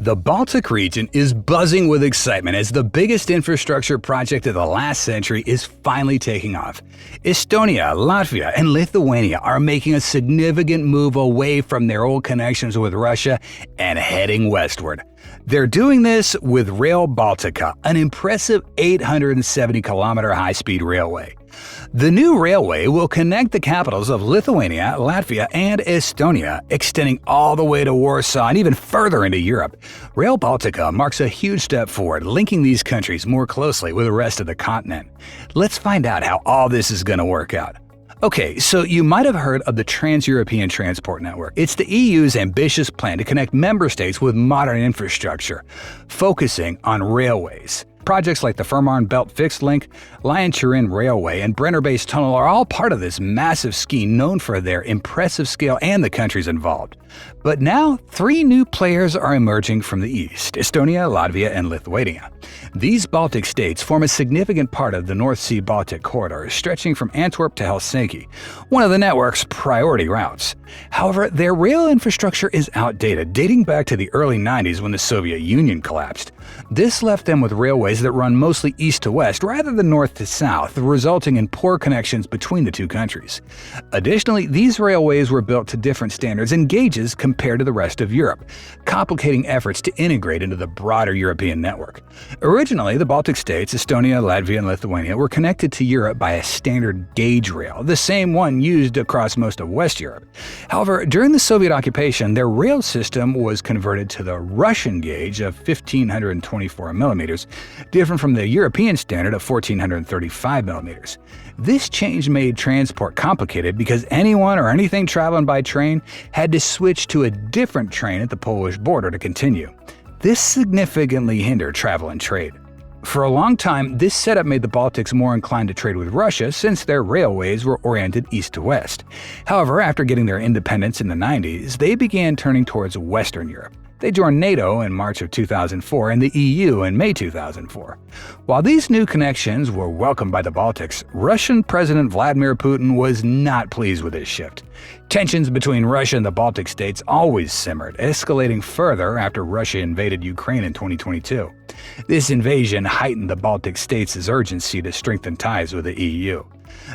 The Baltic region is buzzing with excitement as the biggest infrastructure project of the last century is finally taking off. Estonia, Latvia, and Lithuania are making a significant move away from their old connections with Russia and heading westward. They're doing this with Rail Baltica, an impressive 870-kilometer high-speed railway. The new railway will connect the capitals of Lithuania, Latvia, and Estonia, extending all the way to Warsaw and even further into Europe. Rail Baltica marks a huge step forward, linking these countries more closely with the rest of the continent. Let's find out how all this is going to work out. Okay, so you might have heard of the Trans-European Transport Network. It's the EU's ambitious plan to connect member states with modern infrastructure, focusing on railways. Projects like the Fehmarn Belt Fixed Link, Lyon-Turin Railway, and Brenner-Base Tunnel are all part of this massive scheme known for their impressive scale and the countries involved. But now, three new players are emerging from the east: Estonia, Latvia, and Lithuania. These Baltic states form a significant part of the North Sea-Baltic corridor, stretching from Antwerp to Helsinki, one of the network's priority routes. However, their rail infrastructure is outdated, dating back to the early 90s when the Soviet Union collapsed. This left them with railways that run mostly east to west rather than north to south, resulting in poor connections between the two countries. Additionally, these railways were built to different standards and gauges compared to the rest of Europe, complicating efforts to integrate into the broader European network. Originally, the Baltic states, Estonia, Latvia, and Lithuania, were connected to Europe by a standard gauge rail, the same one used across most of West Europe. However, during the Soviet occupation, their rail system was converted to the Russian gauge of 1,524 millimeters, different from the European standard of 1,435 millimeters. This change made transport complicated because anyone or anything traveling by train had to switch to a different train at the Polish border to continue. This significantly hindered travel and trade. For a long time, this setup made the Baltics more inclined to trade with Russia since their railways were oriented east to west. However, after getting their independence in the 90s, they began turning towards Western Europe. They joined NATO in March of 2004 and the EU in May 2004. While these new connections were welcomed by the Baltics, Russian President Vladimir Putin was not pleased with this shift. Tensions between Russia and the Baltic states always simmered, escalating further after Russia invaded Ukraine in 2022. This invasion heightened the Baltic states' urgency to strengthen ties with the EU.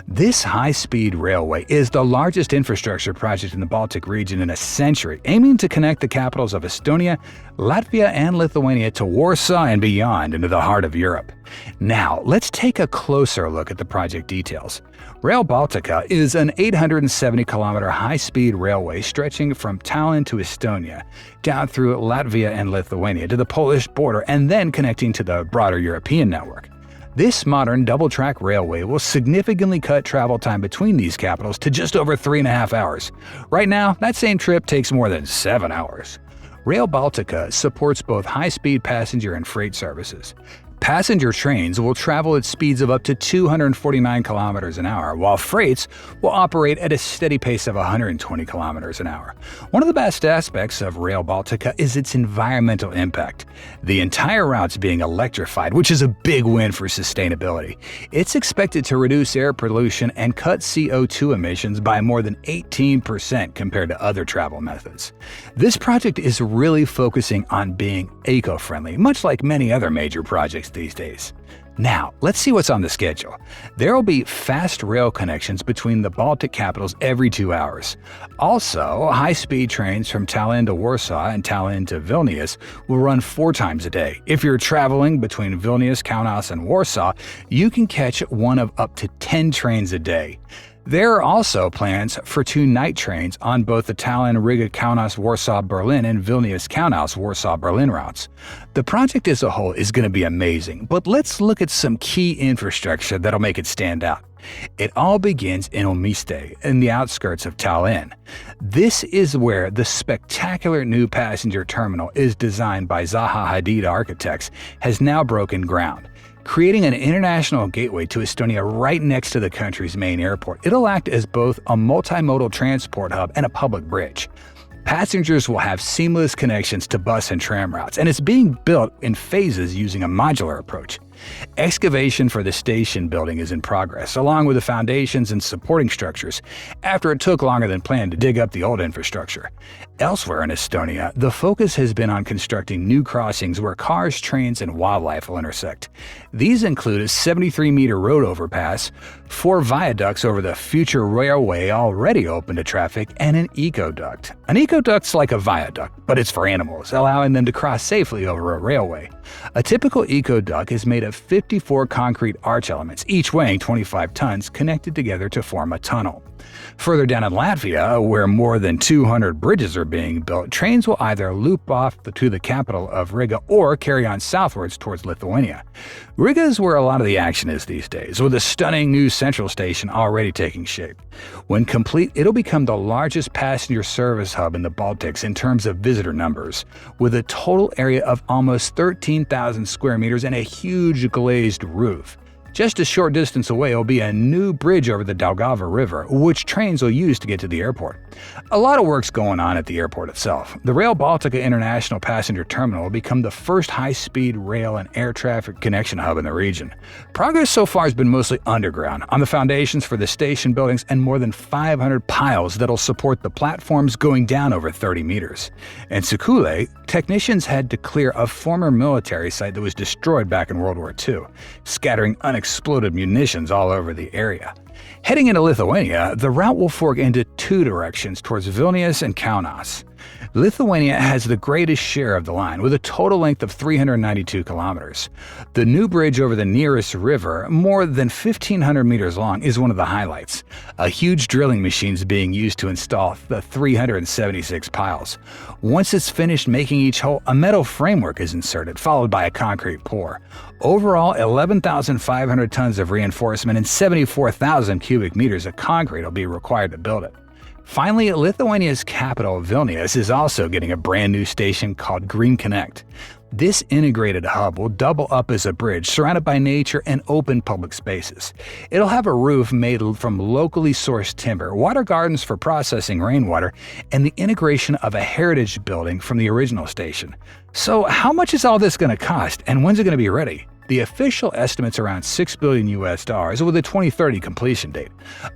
This high-speed railway is the largest infrastructure project in the Baltic region in a century, aiming to connect the capitals of Estonia, Latvia, and Lithuania to Warsaw and beyond into the heart of Europe. Now, let's take a closer look at the project details. Rail Baltica is an 870-kilometer high-speed railway stretching from Tallinn to Estonia, down through Latvia and Lithuania to the Polish border, and then connecting to the broader European network. This modern double-track railway will significantly cut travel time between these capitals to just over 3.5 hours. Right now, that same trip takes more than 7 hours. Rail Baltica supports both high-speed passenger and freight services. Passenger trains will travel at speeds of up to 249 kilometers an hour, while freights will operate at a steady pace of 120 kilometers an hour. One of the best aspects of Rail Baltica is its environmental impact. The entire route's being electrified, which is a big win for sustainability. It's expected to reduce air pollution and cut CO2 emissions by more than 18% compared to other travel methods. This project is really focusing on being eco-friendly, much like many other major projects these days. Now, let's see what's on the schedule. There will be fast rail connections between the Baltic capitals every 2 hours. Also, high-speed trains from Tallinn to Warsaw and Tallinn to Vilnius will run 4 times a day. If you're traveling between Vilnius, Kaunas, and Warsaw, you can catch one of up to 10 trains a day. There are also plans for 2 night trains on both the Tallinn-Riga-Kaunas-Warsaw-Berlin and Vilnius-Kaunas-Warsaw-Berlin routes. The project as a whole is going to be amazing, but let's look at some key infrastructure that'll make it stand out. It all begins in Omiste, in the outskirts of Tallinn. This is where the spectacular new passenger terminal is designed by Zaha Hadid Architects has now broken ground, creating an international gateway to Estonia right next to the country's main airport. It'll act as both a multimodal transport hub and a public bridge. Passengers will have seamless connections to bus and tram routes, and it's being built in phases using a modular approach. Excavation for the station building is in progress, along with the foundations and supporting structures, after it took longer than planned to dig up the old infrastructure. Elsewhere in Estonia, the focus has been on constructing new crossings where cars, trains, and wildlife will intersect. These include a 73-meter road overpass, 4 viaducts over the future railway already open to traffic, and an ecoduct. An ecoduct's like a viaduct, but it's for animals, allowing them to cross safely over a railway. A typical ecoduct is made of 54 concrete arch elements, each weighing 25 tons, connected together to form a tunnel. Further down in Latvia, where more than 200 bridges are being built, trains will either loop off to the capital of Riga or carry on southwards towards Lithuania. Riga is where a lot of the action is these days, with a stunning new central station already taking shape. When complete, it'll become the largest passenger service hub in the Baltics in terms of visitor numbers, with a total area of almost 13,000 square meters and a huge glazed roof. Just a short distance away will be a new bridge over the Daugava River, which trains will use to get to the airport. A lot of work's going on at the airport itself. The Rail Baltica International Passenger Terminal will become the first high-speed rail and air traffic connection hub in the region. Progress so far has been mostly underground, on the foundations for the station buildings and more than 500 piles that'll support the platforms going down over 30 meters. In Sukule, technicians had to clear a former military site that was destroyed back in World War II, scattering unexploded munitions all over the area. Heading into Lithuania, the route will fork into 2 directions towards Vilnius and Kaunas. Lithuania has the greatest share of the line, with a total length of 392 kilometers. The new bridge over the nearest river, more than 1,500 meters long, is one of the highlights. A huge drilling machine is being used to install the 376 piles. Once it's finished making each hole, a metal framework is inserted, followed by a concrete pour. Overall, 11,500 tons of reinforcement and 74,000 cubic meters of concrete will be required to build it. Finally, Lithuania's capital, Vilnius, is also getting a brand new station called Green Connect. This integrated hub will double up as a bridge surrounded by nature and open public spaces. It'll have a roof made from locally sourced timber, water gardens for processing rainwater, and the integration of a heritage building from the original station. So how much is all this going to cost, and when's it going to be ready? The official estimate's around $6 billion with a 2030 completion date.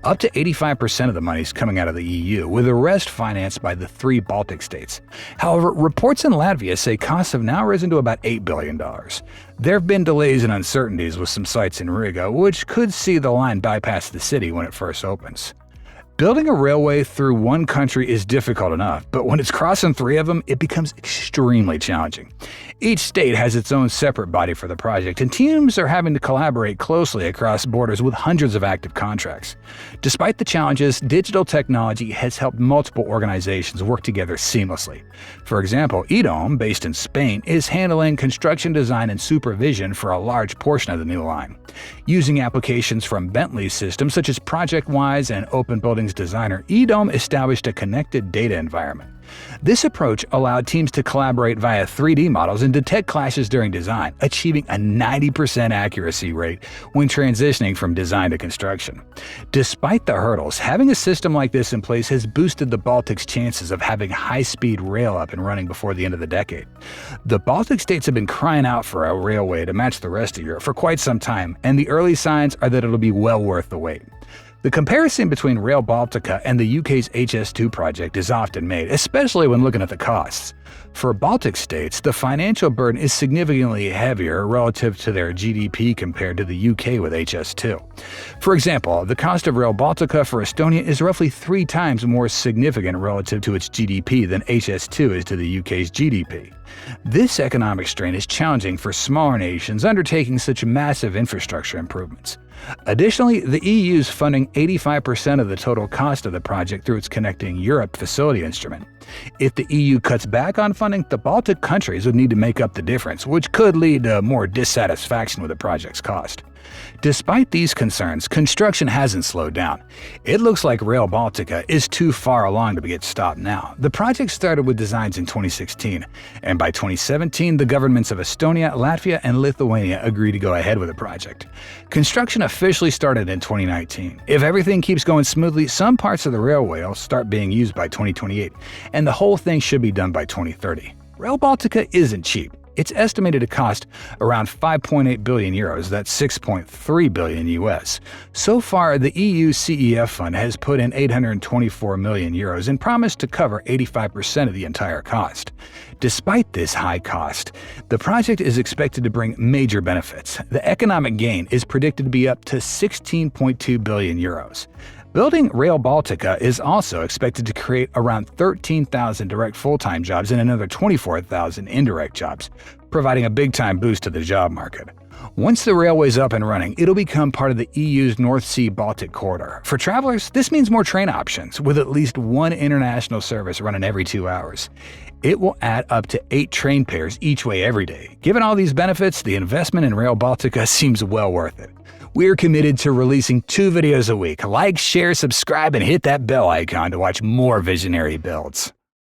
Up to 85% of the money is coming out of the EU, with the rest financed by the 3 Baltic states. However, reports in Latvia say costs have now risen to about $8 billion. There have been delays and uncertainties with some sites in Riga, which could see the line bypass the city when it first opens. Building a railway through one country is difficult enough, but when it's crossing 3 of them, it becomes extremely challenging. Each state has its own separate body for the project, and teams are having to collaborate closely across borders with hundreds of active contracts. Despite the challenges, digital technology has helped multiple organizations work together seamlessly. For example, EDOM, based in Spain, is handling construction design and supervision for a large portion of the new line. Using applications from Bentley's systems such as ProjectWise and Open Buildings Designer, EDOM established a connected data environment. This approach allowed teams to collaborate via 3D models and detect clashes during design, achieving a 90% accuracy rate when transitioning from design to construction. Despite the hurdles, having a system like this in place has boosted the Baltic's chances of having high-speed rail up and running before the end of the decade. The Baltic states have been crying out for a railway to match the rest of Europe for quite some time, and the early signs are that it'll be well worth the wait. The comparison between Rail Baltica and the UK's HS2 project is often made, especially when looking at the costs. For Baltic states, the financial burden is significantly heavier relative to their GDP compared to the UK with HS2. For example, the cost of Rail Baltica for Estonia is roughly 3 times more significant relative to its GDP than HS2 is to the UK's GDP. This economic strain is challenging for smaller nations undertaking such massive infrastructure improvements. Additionally, the EU is funding 85% of the total cost of the project through its Connecting Europe facility instrument. If the EU cuts back on funding, the Baltic countries would need to make up the difference, which could lead to more dissatisfaction with the project's cost. Despite these concerns, construction hasn't slowed down. It looks like Rail Baltica is too far along to get stopped now. The project started with designs in 2016, and by 2017, the governments of Estonia, Latvia, and Lithuania agreed to go ahead with the project. Construction officially started in 2019. If everything keeps going smoothly, some parts of the railway will start being used by 2028, and the whole thing should be done by 2030. Rail Baltica isn't cheap. It's estimated to cost around 5.8 billion euros, that's 6.3 billion US. So far, the EU CEF fund has put in 824 million euros and promised to cover 85% of the entire cost. Despite this high cost, the project is expected to bring major benefits. The economic gain is predicted to be up to 16.2 billion euros. Building Rail Baltica is also expected to create around 13,000 direct full-time jobs and another 24,000 indirect jobs, providing a big-time boost to the job market. Once the railway's up and running, it'll become part of the EU's North Sea Baltic corridor. For travelers, this means more train options, with at least one international service running every 2 hours. It will add up to 8 train pairs each way every day. Given all these benefits, the investment in Rail Baltica seems well worth it. We're committed to releasing 2 videos a week. Like, share, subscribe, and hit that bell icon to watch more visionary builds.